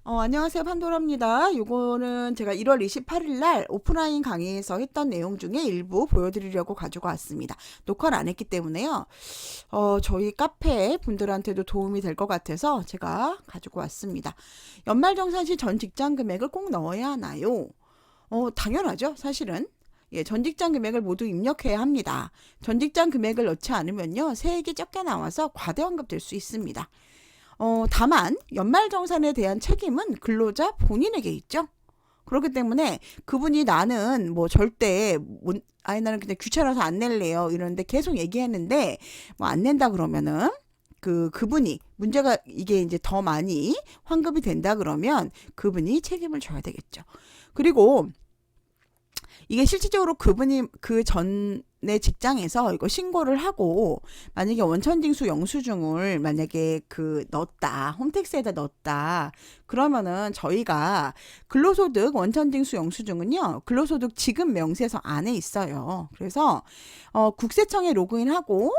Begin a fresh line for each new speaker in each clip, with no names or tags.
안녕하세요. 판도라입니다. 요거는 제가 1월 28일 날 오프라인 강의에서 했던 내용 중에 일부 보여드리려고 가지고 왔습니다. 녹화를 안 했기 때문에요. 저희 카페 분들한테도 도움이 될 것 같아서 제가 가지고 왔습니다. 연말정산시 전 직장 금액을 꼭 넣어야 하나요? 당연하죠. 사실은. 예, 전 직장 금액을 모두 입력해야 합니다. 전 직장 금액을 넣지 않으면요, 세액이 적게 나와서 과대환급 될 수 있습니다. 다만 연말정산에 대한 책임은 근로자 본인에게 있죠. 그렇기 때문에 그분이 나는 뭐 절대 아니 나는 그냥 귀찮아서 안 낼래요 이러는데 계속 얘기했는데 뭐 안 낸다 그러면은 그분이 문제가 이게 이제 더 많이 환급이 된다 그러면 그분이 책임을 져야 되겠죠. 그리고 이게 실질적으로 그분이 그 전에 직장에서 이거 신고를 하고 만약에 원천징수 영수증을 만약에 넣었다 홈택스에다 넣었다 그러면은 저희가 근로소득 원천징수 영수증은요 근로소득 지급 명세서 안에 있어요. 그래서 국세청에 로그인하고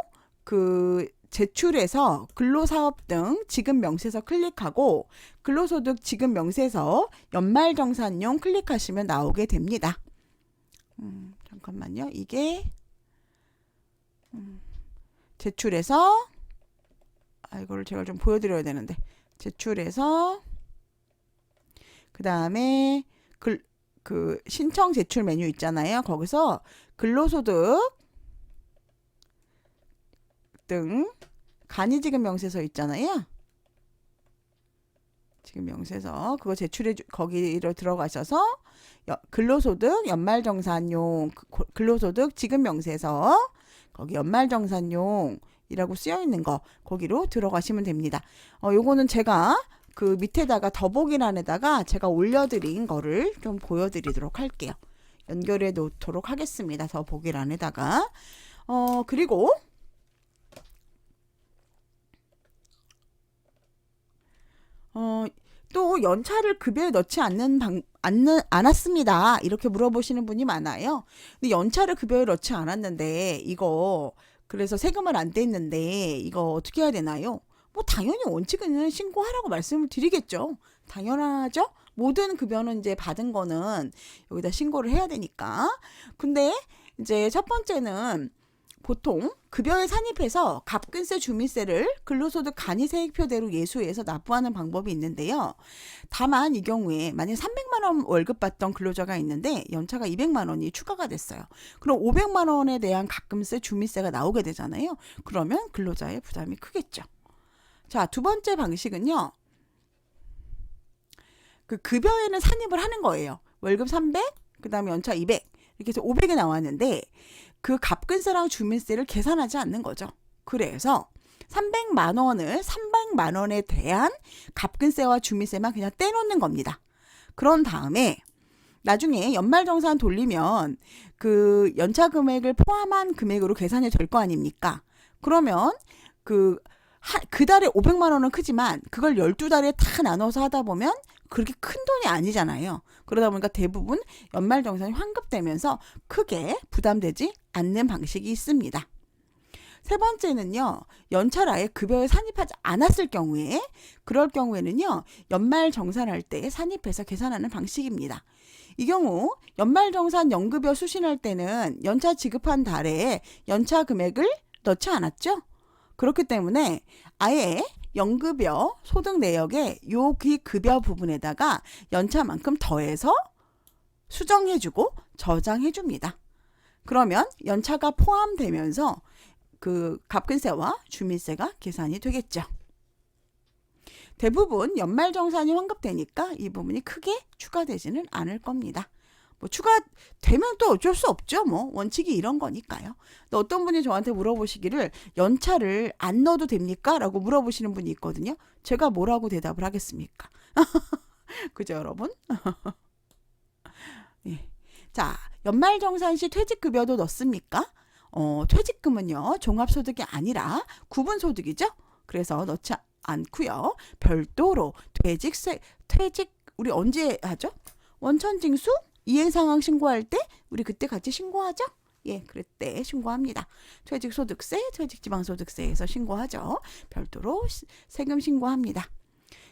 제출해서 근로사업 등 지급 명세서 클릭하고 근로소득 지급 명세서 연말정산용 클릭하시면 나오게 됩니다. 잠깐만요. 이게 제출해서 이거를 제가 좀 보여드려야 되는데 제출해서 그 다음에 신청 제출 메뉴 있잖아요. 거기서 근로소득 등 간이지급 명세서 있잖아요. 지금 명세서 그거 제출해 거기로 들어가셔서 근로소득 연말정산용 근로소득 지급 명세서 거기 연말정산용이라고 쓰여 있는 거 거기로 들어가시면 됩니다. 요거는 제가 그 밑에다가 더보기란에다가 제가 올려드린 거를 좀 보여드리도록 할게요. 연결해 놓도록 하겠습니다. 더보기란에다가 그리고 또 연차를 급여에 넣지 않았습니다. 이렇게 물어보시는 분이 많아요. 근데 연차를 급여에 넣지 않았는데 이거 그래서 세금을 안 뗐는데 이거 어떻게 해야 되나요? 뭐 당연히 원칙은 신고하라고 말씀을 드리겠죠. 당연하죠. 모든 급여는 이제 받은 거는 여기다 신고를 해야 되니까. 근데 이제 첫 번째는 보통 급여에 산입해서 갑근세 주민세를 근로소득 간이세액표대로 예수해서 납부하는 방법이 있는데요. 다만 이 경우에 만약 300만 원 월급 받던 근로자가 있는데 연차가 200만 원이 추가가 됐어요. 그럼 500만 원에 대한 갑근세 주민세가 나오게 되잖아요. 그러면 근로자의 부담이 크겠죠. 자, 두 번째 방식은요. 급여에는 산입을 하는 거예요. 월급 300, 그 다음에 연차 200 이렇게 해서 500이 나왔는데 그 갑근세랑 주민세를 계산하지 않는 거죠. 그래서 300만 원에 대한 갑근세와 주민세만 그냥 떼놓는 겁니다. 그런 다음에 나중에 연말정산 돌리면 그 연차 금액을 포함한 금액으로 계산이 될 거 아닙니까? 그러면 그 달에 500만 원은 크지만 그걸 12달에 다 나눠서 하다 보면 그렇게 큰 돈이 아니잖아요. 그러다 보니까 대부분 연말정산이 환급되면서 크게 부담되지 않는 방식이 있습니다. 세 번째는요. 연차를 아예 급여에 산입하지 않았을 경우에 그럴 경우에는요. 연말정산할 때 산입해서 계산하는 방식입니다. 이 경우 연말정산 연급여 수신할 때는 연차 지급한 달에 연차 금액을 넣지 않았죠. 그렇기 때문에 아예 연급여 소득 내역에 요 급여 부분에다가 연차만큼 더해서 수정해주고 저장해줍니다. 그러면 연차가 포함되면서 그 갑근세와 주민세가 계산이 되겠죠. 대부분 연말정산이 환급되니까 이 부분이 크게 추가되지는 않을 겁니다. 뭐 추가되면 또 어쩔 수 없죠. 뭐 원칙이 이런 거니까요. 또 어떤 분이 저한테 물어보시기를 연차를 안 넣어도 됩니까? 라고 물어보시는 분이 있거든요. 제가 뭐라고 대답을 하겠습니까? 그죠 여러분? 예. 자, 연말정산 시 퇴직급여도 넣습니까? 퇴직금은요 종합소득이 아니라 구분소득이죠. 그래서 넣지 않고요. 별도로 퇴직 우리 언제 하죠? 원천징수 이행상황 신고할 때 우리 그때 같이 신고하죠? 예, 그때 신고합니다. 퇴직소득세, 퇴직지방소득세에서 신고하죠. 별도로 세금 신고합니다.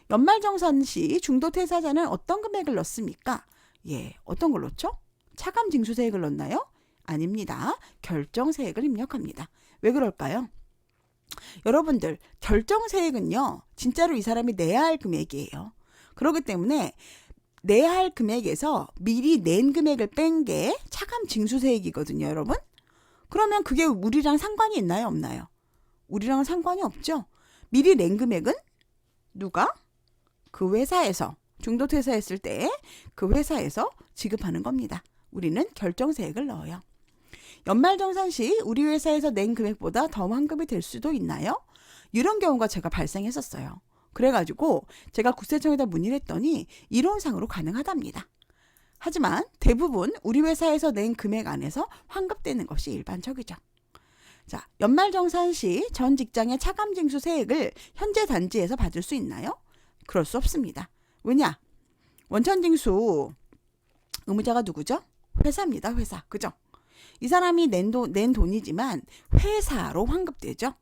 연말정산 시 중도퇴사자는 어떤 금액을 넣습니까? 예, 어떤 걸 넣죠? 차감징수세액을 넣나요? 아닙니다. 결정세액을 입력합니다. 왜 그럴까요? 여러분들, 결정세액은요, 진짜로 이 사람이 내야 할 금액이에요. 그렇기 때문에 내야 할 금액에서 미리 낸 금액을 뺀 게 차감징수세액이거든요, 여러분. 그러면 그게 우리랑 상관이 있나요, 없나요? 우리랑은 상관이 없죠. 미리 낸 금액은 누가? 그 회사에서 중도퇴사했을 때 그 회사에서 지급하는 겁니다. 우리는 결정세액을 넣어요. 연말정산 시 우리 회사에서 낸 금액보다 더 환급이 될 수도 있나요? 이런 경우가 제가 발생했었어요. 그래가지고 제가 국세청에다 문의를 했더니 이론상으로 가능하답니다. 하지만 대부분 우리 회사에서 낸 금액 안에서 환급되는 것이 일반적이죠. 자, 연말정산 시 전 직장의 차감징수세액을 현재 단지에서 받을 수 있나요? 그럴 수 없습니다. 왜냐? 원천징수 의무자가 누구죠? 회사입니다. 회사. 그죠? 이 사람이 낸 돈이지만 회사로 환급되죠.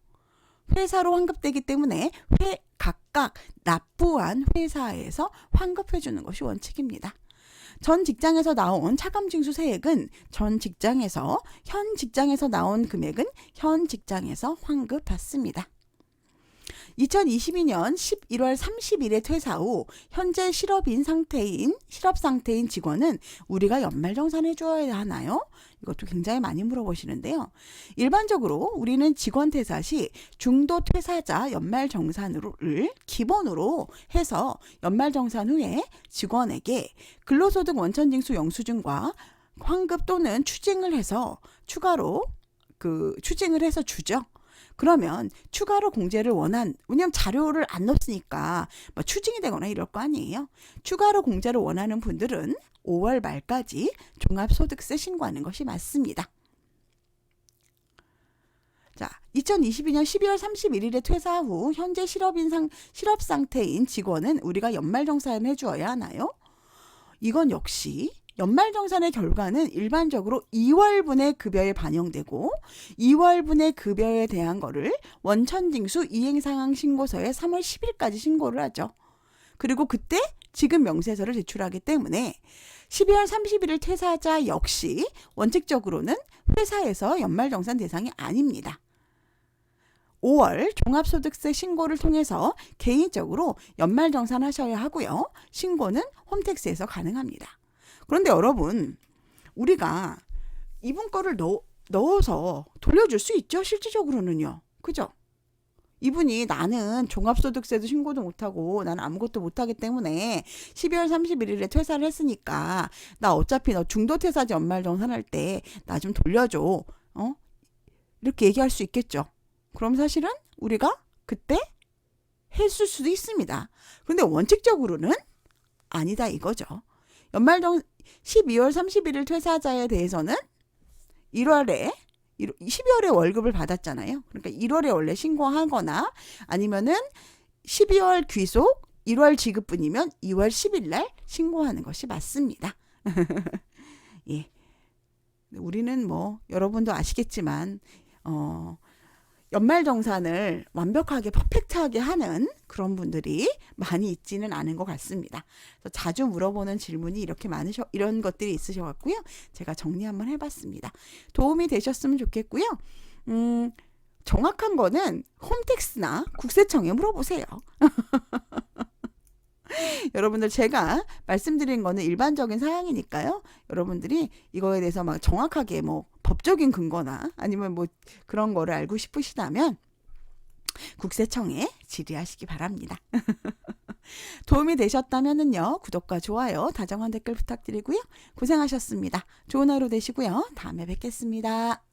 회사로 환급되기 때문에 각각 납부한 회사에서 환급해 주는 것이 원칙입니다. 전 직장에서 나온 차감징수세액은 전 직장에서 현 직장에서 나온 금액은 현 직장에서 환급받습니다. 2022년 11월 30일에 퇴사 후 현재 실업 상태인 직원은 우리가 연말정산해 줘야 하나요? 이것도 굉장히 많이 물어보시는데요. 일반적으로 우리는 직원 퇴사 시 중도 퇴사자 연말정산을 기본으로 해서 연말정산 후에 직원에게 근로소득 원천징수 영수증과 환급 또는 추징을 해서 추가로 추징을 해서 주죠. 그러면 추가로 공제를 왜냐면 자료를 안 넣었으니까 뭐 추징이 되거나 이럴 거 아니에요. 추가로 공제를 원하는 분들은 5월 말까지 종합소득세 신고하는 것이 맞습니다. 자, 2022년 12월 31일에 퇴사 후 현재 실업 상태인 직원은 우리가 연말정산을 해주어야 하나요? 이건 역시 연말정산의 결과는 일반적으로 2월분의 급여에 반영되고 2월분의 급여에 대한 거를 원천징수 이행상황 신고서에 3월 10일까지 신고를 하죠. 그리고 그때 지급 명세서를 제출하기 때문에 12월 31일 퇴사자 역시 원칙적으로는 회사에서 연말정산 대상이 아닙니다. 5월 종합소득세 신고를 통해서 개인적으로 연말정산 하셔야 하고요. 신고는 홈택스에서 가능합니다. 그런데 여러분, 우리가 이분 거를 넣어서 돌려줄 수 있죠? 실질적으로는요. 그죠? 이분이 나는 종합소득세도 신고도 못하고 나는 아무것도 못하기 때문에 12월 31일에 퇴사를 했으니까 나 어차피 너 중도퇴사자 연말정산할 때 나 좀 돌려줘. 이렇게 얘기할 수 있겠죠. 그럼 사실은 우리가 그때 했을 수도 있습니다. 그런데 원칙적으로는 아니다 이거죠. 12월 31일 퇴사자에 대해서는 12월에 월급을 받았잖아요. 그러니까 1월에 원래 신고하거나 아니면은 12월 귀속 1월 지급분이면 2월 10일 날 신고하는 것이 맞습니다. 예. 우리는 뭐 여러분도 아시겠지만 연말정산을 완벽하게 퍼펙트하게 하는 그런 분들이 많이 있지는 않은 것 같습니다. 그래서 자주 물어보는 질문이 이런 것들이 있으셔갖고요. 제가 정리 한번 해봤습니다. 도움이 되셨으면 좋겠고요. 정확한 거는 홈택스나 국세청에 물어보세요. 여러분들 제가 말씀드린 거는 일반적인 사항이니까요. 여러분들이 이거에 대해서 막 정확하게 뭐 법적인 근거나 아니면 뭐 그런 거를 알고 싶으시다면 국세청에 질의하시기 바랍니다. 도움이 되셨다면은요. 구독과 좋아요, 다정한 댓글 부탁드리고요. 고생하셨습니다. 좋은 하루 되시고요. 다음에 뵙겠습니다.